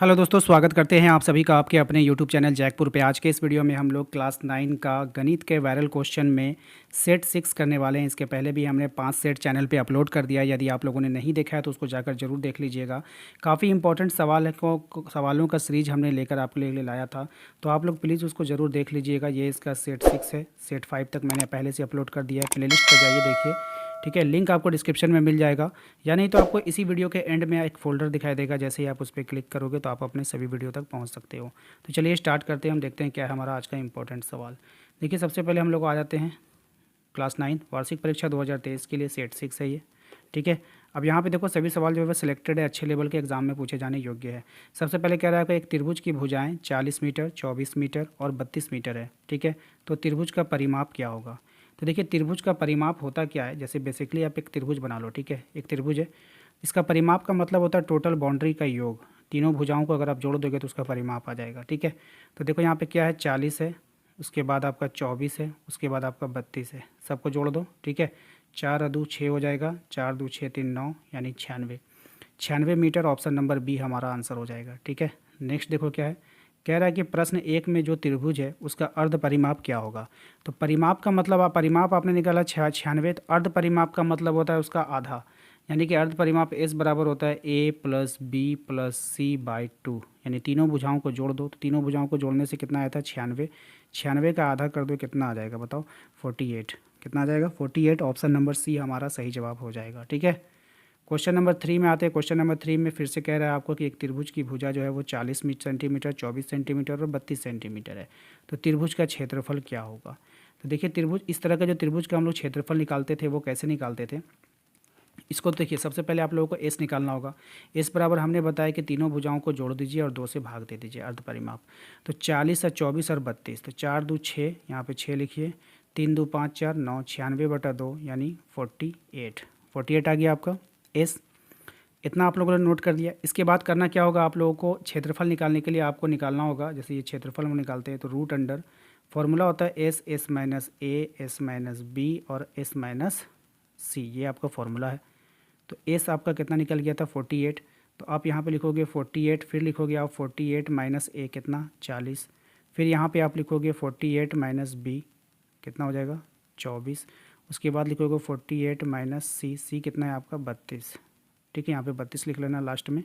Hello दोस्तों, स्वागत करते हैं आप सभी का आपके अपने यूट्यूब चैनल जैकपुर पे। आज के इस वीडियो में हम लोग क्लास 9 का गणित के वायरल क्वेश्चन में सेट 6 करने वाले हैं। इसके पहले भी हमने 5 सेट चैनल पे अपलोड कर दिया है। यदि आप लोगों ने नहीं देखा है तो उसको जाकर जरूर देख लीजिएगा। काफ़ी इंपॉर्टेंट सवालों का सीरीज हमने लेकर आपके लिए लाया था, तो आप लोग प्लीज़ उसको ज़रूर देख लीजिएगा। ये इसका सेट 6 है। सेट 5 तक मैंने पहले से अपलोड कर दिया है। प्लेलिस्ट पर जाइए, देखिए, ठीक है। लिंक आपको डिस्क्रिप्शन में मिल जाएगा, या नहीं तो आपको इसी वीडियो के एंड में एक फ़ोल्डर दिखाई देगा। जैसे ही आप उस पर क्लिक करोगे तो आप अपने सभी वीडियो तक पहुंच सकते हो। तो चलिए स्टार्ट करते हैं। हम देखते हैं क्या है हमारा आज का इंपॉर्टेंट सवाल। देखिए, सबसे पहले हम लोग आ जाते हैं क्लास 9 वार्षिक परीक्षा 2023 के लिए सेट 6 है ये, ठीक है। अब यहाँ पे देखो, सभी सवाल जो है सिलेक्टेड है, अच्छे लेवल के एग्जाम में पूछे जाने योग्य है। सबसे पहले कह रहा है कि एक त्रिभुज की भुजाएं 40 मीटर, 24 मीटर और 32 मीटर है, ठीक है। तो त्रिभुज का परिमाप क्या होगा? तो देखिए, त्रिभुज का परिमाप होता क्या है। जैसे बेसिकली आप एक त्रिभुज बना लो, ठीक है। एक त्रिभुज है, इसका परिमाप का मतलब होता है टोटल बाउंड्री का योग। तीनों भुजाओं को अगर आप जोड़ दोगे तो उसका परिमाप आ जाएगा, ठीक है। तो देखो यहाँ पे क्या है, 40 है, उसके बाद आपका 24 है, उसके बाद आपका 32 है। सबको जोड़ दो, ठीक है। 4 अदू 6 हो जाएगा, 4 दू 6 3 9, यानी 96 मीटर। ऑप्शन नंबर बी हमारा आंसर हो जाएगा, ठीक है। नेक्स्ट देखो क्या है, कह रहा है कि प्रश्न 1 में जो त्रिभुज है उसका अर्ध परिमाप क्या होगा। तो परिमाप का मतलब, आप परिमाप आपने निकाला 96, तो अर्ध परिमाप का मतलब होता है उसका आधा। यानी कि अर्ध परिमाप एस बराबर होता है A plus B plus C by 2। यानी तीनों भुजाओं को जोड़ दो, तो तीनों भुजाओं को जोड़ने से कितना आया था, 96। 96 का आधा कर दो, कितना आ जाएगा बताओ, 48। कितना आ जाएगा, 48। ऑप्शन नंबर सी हमारा सही जवाब हो जाएगा, ठीक है। क्वेश्चन नंबर 3 में आते हैं। क्वेश्चन नंबर 3 में फिर से कह रहा है आपको कि एक त्रिभुज की भुजा जो है वो 40 सेंटीमीटर, 24 सेंटीमीटर और 32 सेंटीमीटर है। तो त्रिभुज का क्षेत्रफल क्या होगा? तो देखिए, त्रिभुज, इस तरह का जो त्रिभुज का हम लोग क्षेत्रफल निकालते थे वो कैसे निकालते थे। इसको देखिए, सबसे पहले आप लोगों को एस निकालना होगा। एस बराबर हमने बताया कि तीनों भुजाओं को जोड़ दीजिए और 2 से भाग दे दीजिए, अर्ध परिमाप। तो 40 और 24 और 32, तो 4 दू 6, यहाँ पे 6 लिखिए, 3 दू 5 4 9, 96/2 यानी 48। 48 आ गया आपका एस। इतना आप लोगों ने नोट कर दिया। इसके बाद करना क्या होगा, आप लोगों को क्षेत्रफल निकालने के लिए आपको निकालना होगा। जैसे ये क्षेत्रफल हम निकालते हैं तो रूट अंडर फॉर्मूला होता है S, S minus A, S minus B और एस माइनस सी। ये आपका फॉर्मूला है। तो एस आपका कितना निकल गया था, 48। तो आप यहाँ पे लिखोगे 48, फिर लिखोगे आप 48 माइनस ए कितना, 40। फिर यहाँ पे आप लिखोगे 48 माइनस बी, कितना हो जाएगा, 24। उसके बाद लिखोगे 48 माइनस सी, सी कितना है आपका, 32, ठीक है। यहाँ पे 32 लिख लेना लास्ट में।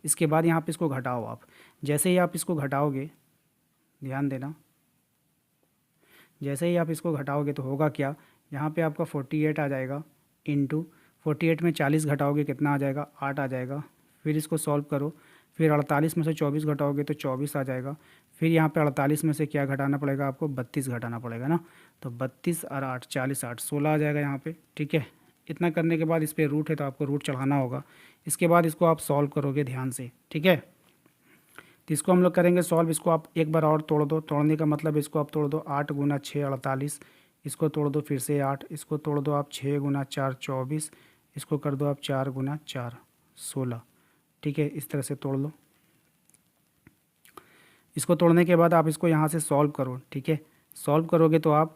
इसके बाद यहाँ पे इसको घटाओ आप। जैसे ही आप इसको घटाओगे, ध्यान देना, जैसे ही आप इसको घटाओगे तो होगा क्या, यहाँ पे आपका 48 आ जाएगा, इंटू 48 में 40 घटाओगे कितना आ जाएगा, 8 आ जाएगा। फिर इसको सॉल्व करो, फिर 48 में से 24 घटाओगे तो 24 आ जाएगा। फिर यहाँ पे 48 में से क्या घटाना पड़ेगा आपको, 32 घटाना पड़ेगा ना। तो 32 और 8, 40 8 16 आ जाएगा यहाँ पे, ठीक है। इतना करने के बाद इस पर रूट है तो आपको रूट चढ़ाना होगा। इसके बाद इसको आप सॉल्व करोगे ध्यान से, ठीक है। तो इसको हम लोग करेंगे सॉल्व। इसको आप एक बार और तोड़ दो। तोड़ने का मतलब इसको आप तोड़ दो, 8 गुना 6 48। इसको तोड़ दो फिर से 8। इसको तोड़ दो आप, 6 गुना 4 24। इसको कर दो आप 4 गुना 4 16, ठीक है। इस तरह से तोड़ लो। इसको तोड़ने के बाद आप इसको यहाँ से सॉल्व करो, ठीक है। सॉल्व करोगे तो आप,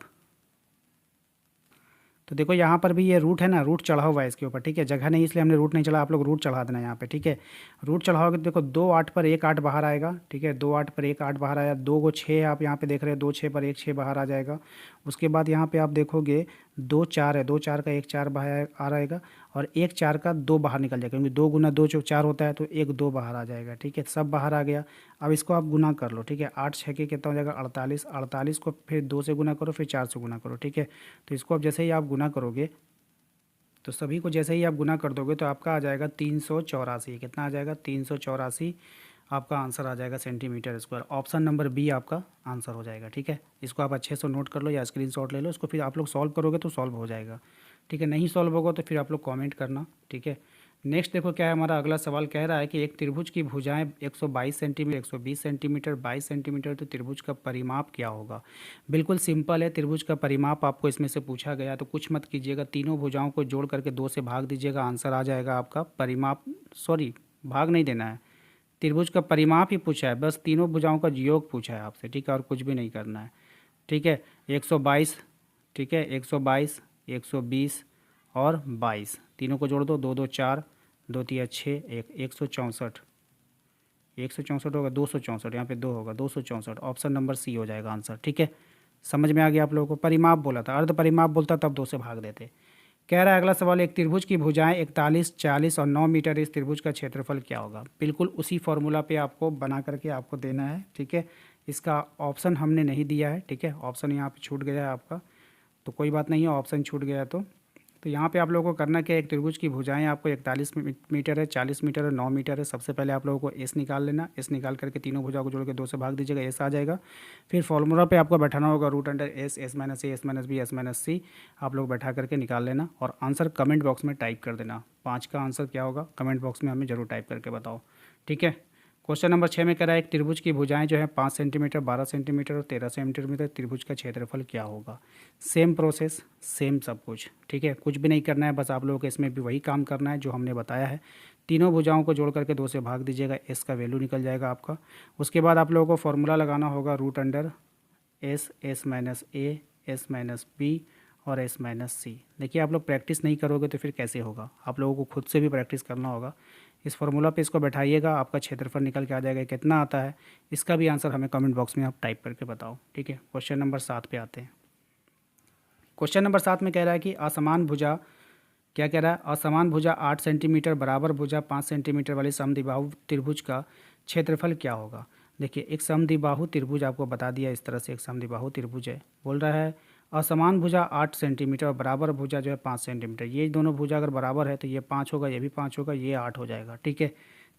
तो देखो यहाँ पर भी ये रूट है ना, रूट चढ़ा हुआ है इसके ऊपर, ठीक है। जगह नहीं इसलिए हमने रूट नहीं चढ़ा, आप लोग रूट चढ़ा देना यहाँ पे, ठीक है। रूट चढ़ाओगे तो देखो 2 8 पर 1 8 बाहर आएगा, ठीक है। 2 8 पर 1 8 बाहर आया। 2 को 6 आप यहाँ पे देख रहे हैं, 2 6 पर 1 6 बाहर आ जाएगा। उसके बाद यहाँ पे आप देखोगे 2 4 है, 2 4 का 1 4 बाहर आ रहेगा, और 1 4 का 2 बाहर निकल जाएगा, क्योंकि 2 गुना 2 जो 4 होता है, तो 1 2 बाहर आ जाएगा, ठीक है। सब बाहर आ गया। अब इसको आप गुना कर लो, ठीक है। 8 6 के कितना हो जाएगा, 48। 48 को फिर 2 से गुना करो, फिर 4 से गुना करो, ठीक है। तो इसको अब जैसे ही आप गुना करोगे, तो सभी को जैसे ही आप गुना कर दोगे तो आपका आ जाएगा 384। कितना आ जाएगा, 384 आपका आंसर आ जाएगा centimetre square. Option number B आपका आंसर हो जाएगा, ठीक है। इसको आप अच्छे से नोट कर लो या स्क्रीनशॉट ले लो। इसको फिर आप लोग सॉल्व करोगे तो सॉल्व हो जाएगा, ठीक है। नहीं सॉल्व होगा तो फिर आप लोग कमेंट करना, ठीक है। नेक्स्ट देखो क्या है हमारा अगला सवाल। कह रहा है कि एक त्रिभुज की भुजाएं 122 सेंटीमीटर, 120 सेंटीमीटर, 22 सेंटीमीटर, तो त्रिभुज का परिमाप क्या होगा। बिल्कुल सिंपल है। त्रिभुज का परिमाप आपको इसमें से पूछा गया तो कुछ मत कीजिएगा, तीनों भुजाओं को जोड़ करके 2 से भाग दीजिएगा, आंसर आ जाएगा आपका परिमाप। सॉरी, भाग नहीं देना है, त्रिभुज का परिमाप ही पूछा है, बस तीनों भुजाओं का योग पूछा है आपसे, ठीक है। और कुछ भी नहीं करना है, ठीक है। 122, ठीक है, 122, 120 और 22, तीनों को जोड़ दो, 2 2 4, 2 3 6 1, 164। 164 होगा, 264, यहाँ पे 2 होगा, 264, ऑप्शन नंबर सी हो जाएगा आंसर। ठीक है, समझ में आ गया आप लोगों को। परिमाप बोला था, अर्ध परिमाप बोलता तब 2 से भाग देते। कह रहा है अगला सवाल, एक त्रिभुज की भुजाएं 41, 40 और 9 मीटर है, इस त्रिभुज का क्षेत्रफल क्या होगा। बिल्कुल उसी फॉर्मूला पे आपको बना करके आपको देना है। ठीक है, इसका ऑप्शन हमने नहीं दिया है। ठीक है, ऑप्शन यहाँ पे छूट गया है आपका, तो कोई बात नहीं है, ऑप्शन छूट गया तो यहाँ पे आप लोगों को करना क्या है, एक त्रिभुज की भुजाएं आपको 41 मीटर है, 40 मीटर है, 9 मीटर है। सबसे पहले आप लोगों को एस निकाल लेना, एस निकाल करके तीनों भुजाओं को जोड़ के 2 से भाग दीजिएगा, एस आ जाएगा। फिर फॉर्मूला पे आपको बैठाना होगा root under S, S minus A, S minus B, S minus C. आप लोग बैठा करके निकाल लेना और आंसर कमेंट बॉक्स में टाइप कर देना। 5 का आंसर क्या होगा कमेंट बॉक्स में हमें जरूर टाइप करके बताओ। ठीक है, क्वेश्चन नंबर 6 में कह रहा है एक त्रिभुज की भुजाएं जो है 5 सेंटीमीटर, 12 सेंटीमीटर और 13 सेंटीमीटर, त्रिभुज का क्षेत्रफल क्या होगा। सेम प्रोसेस, सेम सब कुछ। ठीक है, कुछ भी नहीं करना है, बस आप लोगों को इसमें भी वही काम करना है जो हमने बताया है। तीनों भुजाओं को जोड़ करके 2 से भाग दीजिएगा, एस का वैल्यू निकल जाएगा आपका। उसके बाद आप लोगों को फॉर्मूला लगाना होगा root under S, S minus A, S minus B और एस माइनस सी। देखिए आप लोग प्रैक्टिस नहीं करोगे तो फिर कैसे होगा, आप लोगों को खुद से भी प्रैक्टिस करना होगा। इस फार्मूला पे इसको बैठाइएगा, आपका क्षेत्रफल निकल के आ जाएगा कितना आता है। इसका भी आंसर हमें कमेंट बॉक्स में आप टाइप करके बताओ। ठीक है, क्वेश्चन नंबर 7 पे आते हैं। क्वेश्चन नंबर 7 में कह रहा है कि असमान भुजा, क्या कह रहा है, असमान भुजा 8 सेंटीमीटर, बराबर भुजा 5 सेंटीमीटर वाली समद्विबाहु त्रिभुज का क्षेत्रफल क्या होगा। देखिए एक समद्विबाहु त्रिभुज आपको बता दिया, इस तरह से एक समद्विबाहु त्रिभुज है। बोल रहा है असमान भुजा 8 सेंटीमीटर और बराबर भुजा जो है 5 सेंटीमीटर। ये दोनों भुजा अगर बराबर है तो ये 5 होगा, ये भी 5 होगा, ये 8 हो जाएगा। ठीक है,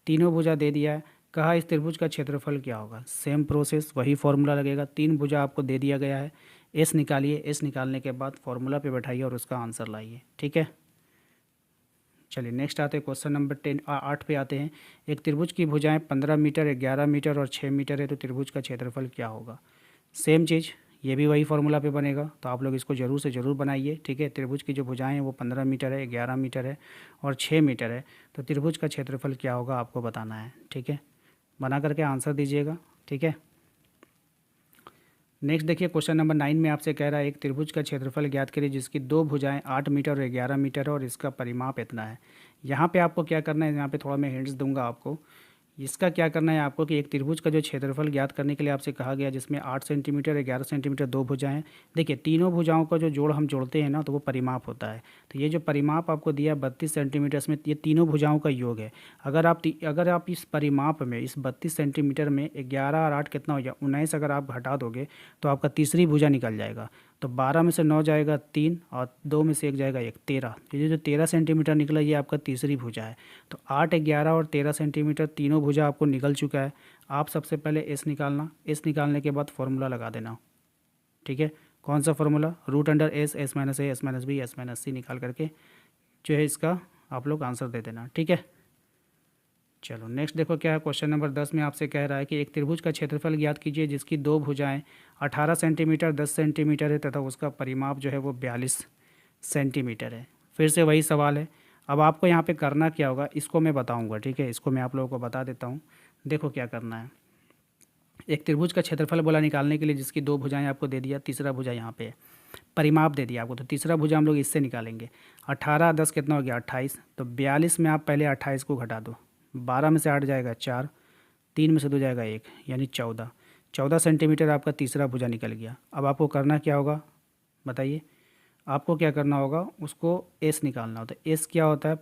तीनों भुजा दे दिया है। कहा इस त्रिभुज का क्षेत्रफल क्या होगा। सेम प्रोसेस, वही फॉर्मूला लगेगा। 3 भुजा आपको दे दिया गया है, एस निकालिए, एस निकालने के बाद फॉर्मूला पे बैठाइए और उसका आंसर लाइए। ठीक है, चलिए नेक्स्ट आते हैं क्वेश्चन नंबर 8 पे आते हैं। एक त्रिभुज की भुजाएं 15 मीटर, 11 मीटर और 6 मीटर है, तो त्रिभुज का क्षेत्रफल क्या होगा। सेम चीज़, ये भी वही फॉर्मूला पे बनेगा, तो आप लोग इसको ज़रूर से ज़रूर बनाइए। ठीक है, त्रिभुज की जो भुजाएं हैं वो 15 मीटर है, 11 मीटर है और 6 मीटर है, तो त्रिभुज का क्षेत्रफल क्या होगा आपको बताना है। ठीक है, बना करके आंसर दीजिएगा। ठीक है, नेक्स्ट देखिए क्वेश्चन नंबर 9 में आपसे कह रहा है एक त्रिभुज का क्षेत्रफल ज्ञात करिए जिसकी 2 भुजाएं 8 मीटर और 11 मीटर है और इसका परिमाप इतना है। यहाँ पे आपको क्या करना है, यहाँ पे थोड़ा मैं हिंट्स दूंगा आपको। इसका क्या करना है आपको कि एक त्रिभुज का जो क्षेत्रफल ज्ञात करने के लिए आपसे कहा गया जिसमें 8 सेंटीमीटर, 11 सेंटीमीटर 2 भुजाएं। देखिए तीनों भुजाओं का जो जोड़ हम जोड़ते हैं ना तो वो परिमाप होता है। तो ये जो परिमाप आपको दिया 32 सेंटीमीटर, इसमें ये तीनों भुजाओं का योग है। अगर आप इस परिमाप में इस 32 सेंटीमीटर में 11 और 8 कितना हो गया 19, अगर आप घटा दोगे तो आपका तीसरी भुजा निकल जाएगा। तो 12 में से 9 जाएगा 3 और 2 में से 1 जाएगा 1, 13। ये जो 13 सेंटीमीटर निकला ये आपका तीसरी भुजा है। तो 8, 11 और 13 सेंटीमीटर तीनों भुजा आपको निकल चुका है। आप सबसे पहले एस निकालना, एस निकालने के बाद फॉर्मूला लगा देना। ठीक है, कौन सा formula, root under S, S minus A, S minus B, S minus C निकाल करके जो है इसका आप लोग आंसर दे देना। ठीक है, चलो नेक्स्ट देखो क्या है। क्वेश्चन नंबर 10 में आपसे कह रहा है कि एक त्रिभुज का क्षेत्रफल ज्ञात कीजिए जिसकी 2 भुजाएं 18 सेंटीमीटर, 10 सेंटीमीटर है तथा उसका परिमाप जो है वो 42 सेंटीमीटर है। फिर से वही सवाल है। अब आपको यहाँ पे करना क्या होगा इसको मैं बताऊँगा। ठीक है, इसको मैं आप लोगों को बता देता हूँ। देखो क्या करना है, एक त्रिभुज का क्षेत्रफल बोला निकालने के लिए जिसकी 2 भुजाएं आपको दे दिया, तीसरा भुजा यहाँ पे परिमाप दे दिया आपको, तो तीसरा भुजा हम लोग इससे निकालेंगे। 18 10 कितना हो गया 28, तो 42 में आप पहले 28 को घटा दो, 12 में से 8 जाएगा 4, 3 में से 2 जाएगा 1, यानी 14 सेंटीमीटर आपका तीसरा भुजा निकल गया। अब आपको करना क्या होगा बताइए, आपको क्या करना होगा, उसको एस निकालना होता है। एस क्या होता है,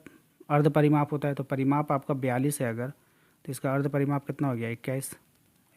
अर्ध परिमाप होता है। तो परिमाप आपका 42 है अगर, तो इसका अर्ध परिमाप कितना हो गया 21।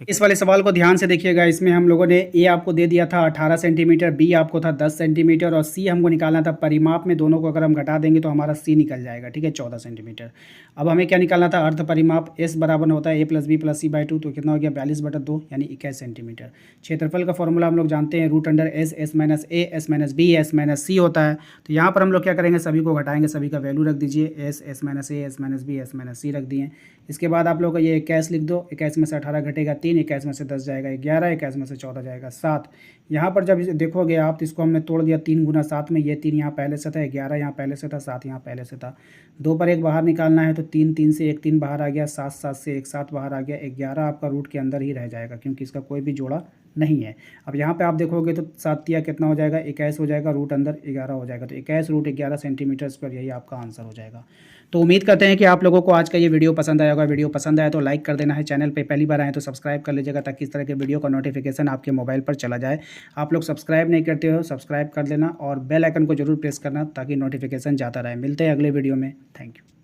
इस वाले सवाल को ध्यान से देखिएगा। इसमें हम लोगों ने ए आपको दे दिया था 18 सेंटीमीटर, बी आपको था 10 सेंटीमीटर और सी हमको निकालना था परिमाप में। दोनों को अगर हम घटा देंगे तो हमारा सी निकल जाएगा। ठीक है, 14 सेंटीमीटर। अब हमें क्या निकालना था, अर्ध परिमाप। एस बराबर होता है A plus B plus C by 2, तो कितना हो गया 42/2 यानी 21 सेंटीमीटर। क्षेत्रफल का फॉर्मूला हम लोग जानते हैं, root under S, S minus A, S minus B, S minus C होता है। तो यहाँ पर हम लोग क्या करेंगे, सभी को घटाएंगे, सभी का वैल्यू रख दीजिए, S, S minus A, S minus B, S minus C रख दिए। इसके बाद आप लोग का ये 21 लिख दो, 21 में से 18 घटेगा 3, 21 में से 10 जाएगा 11, 21 में से 14 जाएगा 7। यहाँ पर जब इसे देखोगे आप तो इसको हमने तोड़ दिया 3 गुना 7 में, ये 3 यहाँ पहले से था, 11 यहाँ पहले से था, 7 यहाँ पहले से था। 2 पर 1 बाहर निकालना है तो 3, 3 से 1 3 बाहर आ गया, 7, 7 से 1 7 बाहर आ गया, 11 आपका रूट के अंदर ही रह जाएगा क्योंकि इसका कोई भी जोड़ा नहीं है। अब यहाँ पे आप देखोगे तो 7 या कितना हो जाएगा 21 हो जाएगा, रूट अंदर 11 हो जाएगा, तो 21 रूट 11 सेंटीमीटर स्क्वायर, यही आपका आंसर हो जाएगा। तो उम्मीद करते हैं कि आप लोगों को आज का ये वीडियो पसंद आया होगा। वीडियो पसंद आया तो लाइक कर देना है, चैनल पे पहली बार आए तो सब्सक्राइब कर लीजिएगा ताकि इस तरह के वीडियो का नोटिफिकेशन आपके मोबाइल पर चला जाए। आप लोग सब्सक्राइब नहीं करते हो, सब्सक्राइब कर लेना और बेल आइकन को जरूर प्रेस करना ताकि नोटिफिकेशन जाता रहे। मिलते हैं अगले वीडियो में। Thank you.